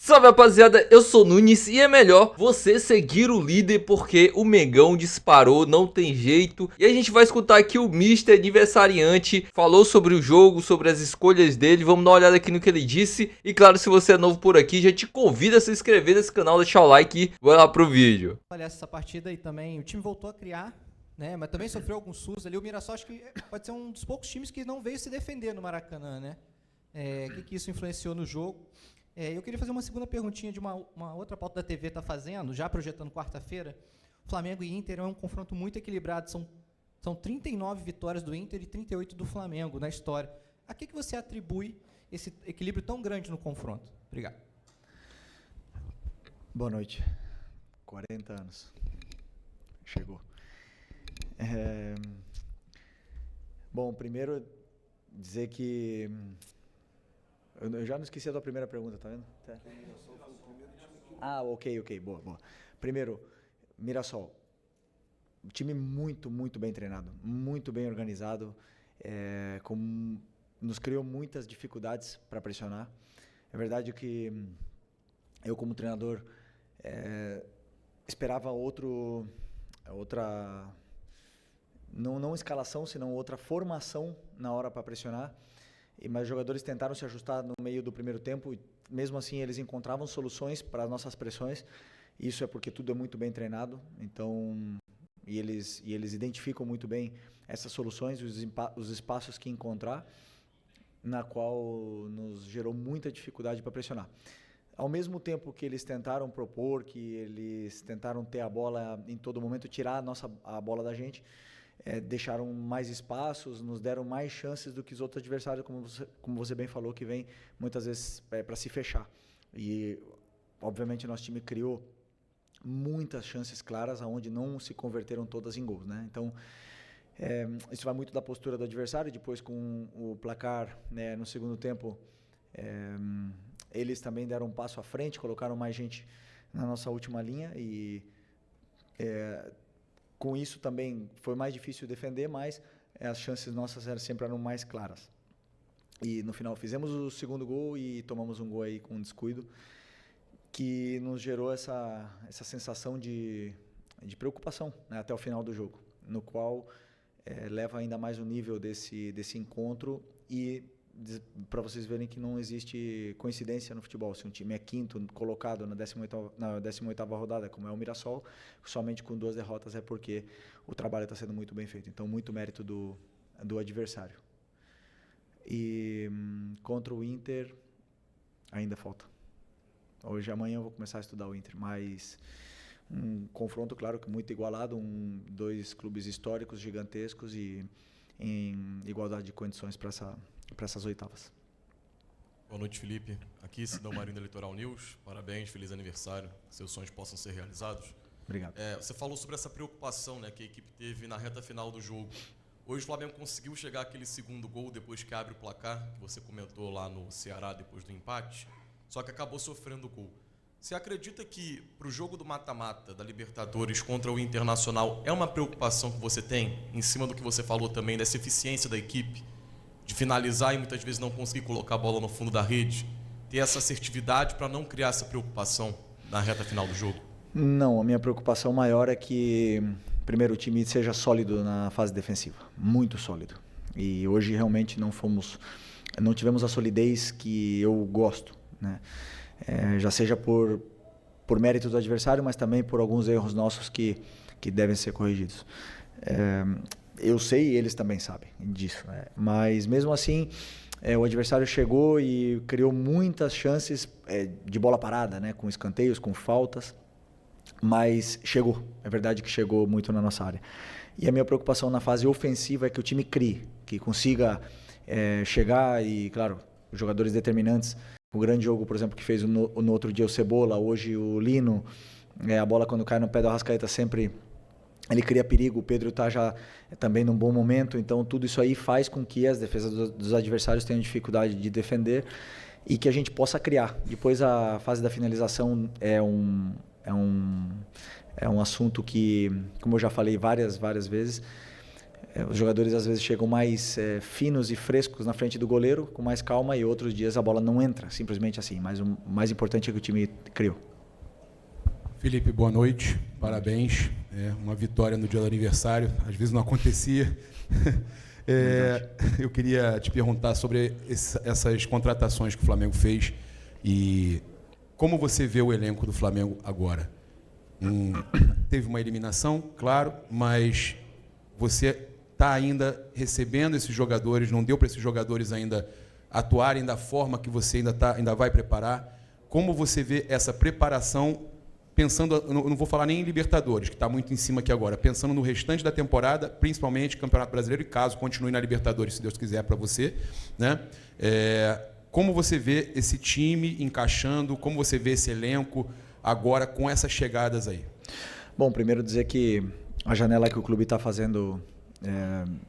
Salve rapaziada, eu sou Nunes e é melhor você seguir o líder porque o Mengão disparou, não tem jeito. E a gente vai escutar aqui o Mister Aniversariante, falou sobre o jogo, sobre as escolhas dele. Vamos dar uma olhada aqui no que ele disse. E claro, se você é novo por aqui, já te convido a se inscrever nesse canal, deixar o like e vai lá pro vídeo. Olha, essa partida aí também, o time voltou a criar, né? Mas também sofreu alguns SUS ali. O Mirassol acho que pode ser um dos poucos times que não veio se defender no Maracanã, né? O que isso influenciou no jogo? Eu queria fazer uma segunda perguntinha de uma outra pauta da TV está fazendo, já projetando quarta-feira. Flamengo e Inter é um confronto muito equilibrado. São 39 vitórias do Inter e 38 do Flamengo na história. A que você atribui esse equilíbrio tão grande no confronto? Obrigado. Boa noite. 40 anos. Chegou. Bom, primeiro dizer que... Eu já não esqueci a tua primeira pergunta, tá vendo? Tá. Ok. Boa. Primeiro, Mirassol. Time muito bem treinado, muito bem organizado, nos criou muitas dificuldades para pressionar. É verdade que eu, como treinador, esperava outra... Não escalação, senão outra formação na hora para pressionar. Mas os jogadores tentaram se ajustar no meio do primeiro tempo e mesmo assim eles encontravam soluções para as nossas pressões. Isso é porque tudo é muito bem treinado, então eles identificam muito bem essas soluções, os espaços que encontrar, na qual nos gerou muita dificuldade para pressionar. Ao mesmo tempo que eles tentaram propor, que eles tentaram ter a bola em todo momento, tirar a bola da gente, deixaram mais espaços, nos deram mais chances do que os outros adversários, como você bem falou, que vem muitas vezes para se fechar. E, obviamente, nosso time criou muitas chances claras, onde não se converteram todas em gols, né? Então, isso vai muito da postura do adversário. Depois, com o placar, né, no segundo tempo, eles também deram um passo à frente, colocaram mais gente na nossa última linha e... com isso também foi mais difícil defender, mas as chances nossas sempre eram mais claras. E no final fizemos o segundo gol e tomamos um gol aí com descuido, que nos gerou essa sensação de preocupação, né, até o final do jogo, no qual leva ainda mais o nível desse encontro e para vocês verem que não existe coincidência no futebol. Se um time é quinto colocado na 18ª rodada, como é o Mirassol, somente com 2 derrotas é porque o trabalho está sendo muito bem feito. Então, muito mérito do adversário. E contra o Inter, ainda falta. Amanhã eu vou começar a estudar o Inter, mas um confronto, claro, que muito igualado, 2 clubes históricos, gigantescos e em igualdade de condições para essas oitavas. Boa noite, Felipe. Aqui, Sidão Marinho da Litoral News. Parabéns, feliz aniversário. Que seus sonhos possam ser realizados. Obrigado. Você falou sobre essa preocupação, né, que a equipe teve na reta final do jogo. Hoje o Flamengo conseguiu chegar àquele segundo gol depois que abre o placar, que você comentou lá no Ceará depois do empate, só que acabou sofrendo o gol. Você acredita que para o jogo do mata-mata da Libertadores contra o Internacional é uma preocupação que você tem, em cima do que você falou também, dessa eficiência da equipe, de finalizar e muitas vezes não conseguir colocar a bola no fundo da rede, ter essa assertividade para não criar essa preocupação na reta final do jogo? Não, a minha preocupação maior é que, primeiro, o time seja sólido na fase defensiva, muito sólido. E hoje realmente não tivemos a solidez que eu gosto, né? Já seja por mérito do adversário, mas também por alguns erros nossos que devem ser corrigidos. Eu sei e eles também sabem disso, né? Mas mesmo assim, o adversário chegou e criou muitas chances de bola parada, né? Com escanteios, com faltas, mas chegou, é verdade que chegou muito na nossa área. E a minha preocupação na fase ofensiva é que o time crie, que consiga chegar e, claro, os jogadores determinantes. O grande jogo, por exemplo, que fez no outro dia o Cebola, hoje o Lino, a bola quando cai no pé do Arrascaeta sempre ele cria perigo, o Pedro está já também num bom momento, então tudo isso aí faz com que as defesas dos adversários tenham dificuldade de defender e que a gente possa criar. Depois a fase da finalização é um assunto que, como eu já falei várias vezes, Os jogadores às vezes chegam mais finos e frescos na frente do goleiro, com mais calma, e outros dias a bola não entra, simplesmente assim. Mas o mais importante é que o time criou. Felipe, boa noite, parabéns. Uma vitória no dia do aniversário, às vezes não acontecia. Eu queria te perguntar sobre essas contratações que o Flamengo fez e como você vê o elenco do Flamengo agora. Teve uma eliminação, claro, mas você está ainda recebendo esses jogadores, não deu para esses jogadores ainda atuarem da forma que você ainda vai preparar. Como você vê essa preparação, pensando, eu não vou falar nem em Libertadores, que está muito em cima aqui agora, pensando no restante da temporada, principalmente Campeonato Brasileiro, e caso continue na Libertadores, se Deus quiser, para você, né? Como você vê esse time encaixando, como você vê esse elenco agora com essas chegadas aí? Bom, primeiro dizer que a janela que o clube está fazendo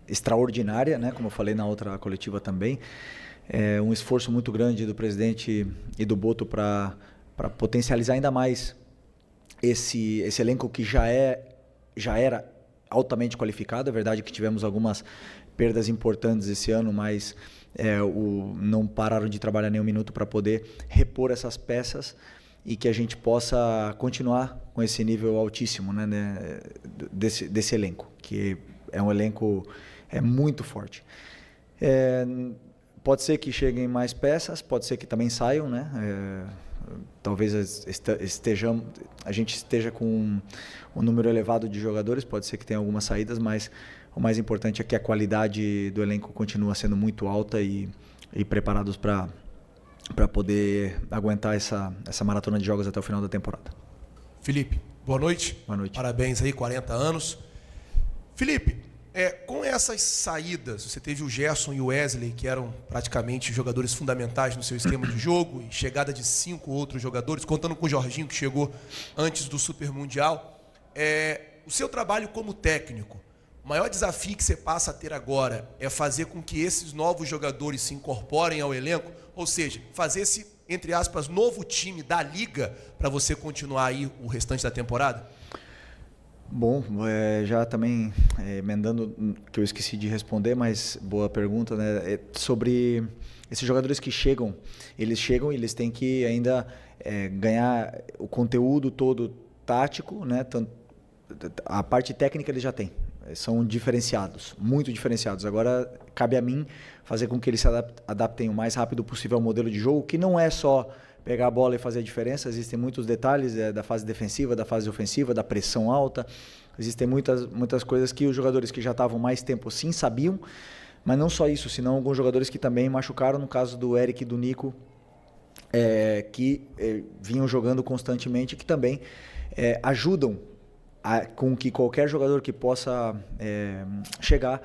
extraordinária, né? Como eu falei na outra coletiva também. É um esforço muito grande do presidente e do Boto para potencializar ainda mais esse elenco que já era altamente qualificado. É verdade que tivemos algumas perdas importantes esse ano, mas não pararam de trabalhar nem um minuto para poder repor essas peças e que a gente possa continuar com esse nível altíssimo, né, desse elenco, que é um elenco muito forte. Pode ser que cheguem mais peças, pode ser que também saiam, né? Talvez a gente esteja com um número elevado de jogadores, pode ser que tenha algumas saídas, mas o mais importante é que a qualidade do elenco continua sendo muito alta e preparados para poder aguentar essa maratona de jogos até o final da temporada. Felipe, boa noite. Boa noite. Parabéns aí, 40 anos. Felipe, com essas saídas, você teve o Gerson e o Wesley, que eram praticamente jogadores fundamentais no seu esquema de jogo, e chegada de 5 outros jogadores, contando com o Jorginho, que chegou antes do Super Mundial. O seu trabalho como técnico, o maior desafio que você passa a ter agora é fazer com que esses novos jogadores se incorporem ao elenco, ou seja, fazer esse, entre aspas, novo time da Liga para você continuar aí o restante da temporada? Bom, já também emendando, que eu esqueci de responder, mas boa pergunta, né? Sobre esses jogadores que chegam e eles têm que ainda ganhar o conteúdo todo tático, né? A parte técnica eles já têm, são diferenciados, muito diferenciados. Agora cabe a mim fazer com que eles se adaptem o mais rápido possível ao modelo de jogo, que não é só pegar a bola e fazer a diferença. Existem muitos detalhes da fase defensiva, da fase ofensiva, da pressão alta. Existem muitas coisas que os jogadores que já estavam mais tempo sim sabiam, mas não só isso, senão alguns jogadores que também machucaram, no caso do Eric e do Nico, que vinham jogando constantemente, que também ajudam com que qualquer jogador que possa chegar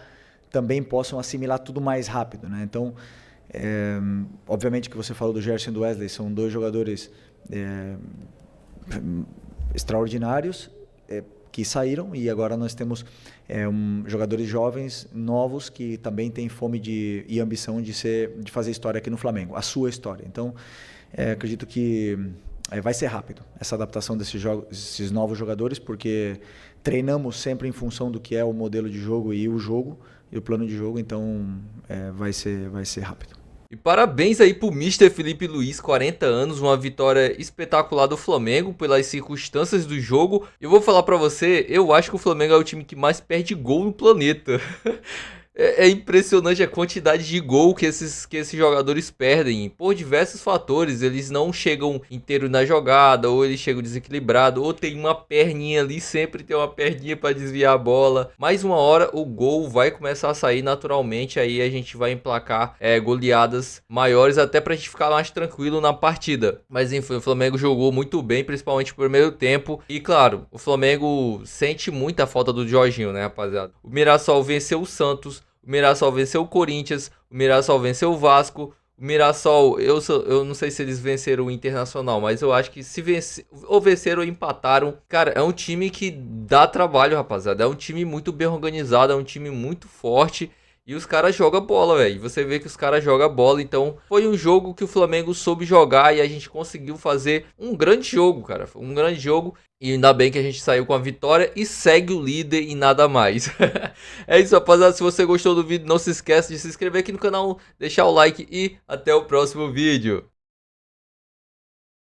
também possam assimilar tudo mais rápido, né? Então, obviamente que você falou do Gerson e do Wesley, são dois jogadores extraordinários que saíram, e agora nós temos jogadores jovens, novos, que também têm fome e ambição de fazer história aqui no Flamengo, a sua história. Então, acredito que vai ser rápido essa adaptação desses novos jogadores, porque treinamos sempre em função do que é o modelo de jogo e o plano de jogo, então vai ser rápido. E parabéns aí pro Mr. Felipe Luiz, 40 anos, uma vitória espetacular do Flamengo pelas circunstâncias do jogo. Eu vou falar pra você, eu acho que o Flamengo é o time que mais perde gol no planeta. É impressionante a quantidade de gol que esses jogadores perdem por diversos fatores. Eles não chegam inteiro na jogada, ou eles chegam desequilibrados, ou tem uma perninha ali, sempre tem uma perninha para desviar a bola. Mais uma hora o gol vai começar a sair naturalmente, aí a gente vai emplacar goleadas maiores, até pra gente ficar mais tranquilo na partida. Mas enfim, o Flamengo jogou muito bem, principalmente no primeiro tempo. E claro, o Flamengo sente muita falta do Jorginho, né, rapaziada? O Mirassol venceu o Santos, o Mirassol venceu o Corinthians, o Mirassol venceu o Vasco. O Mirassol, eu não sei se eles venceram o Internacional, mas eu acho que se ou venceram ou empataram. Cara, é um time que dá trabalho, rapaziada. É um time muito bem organizado, é um time muito forte. E os caras jogam bola, velho. Você vê que os caras jogam bola. Então foi um jogo que o Flamengo soube jogar e a gente conseguiu fazer um grande jogo, cara. Um grande jogo. E ainda bem que a gente saiu com a vitória e segue o líder e nada mais. É isso, rapaziada. Se você gostou do vídeo, não se esqueça de se inscrever aqui no canal, deixar o like e até o próximo vídeo.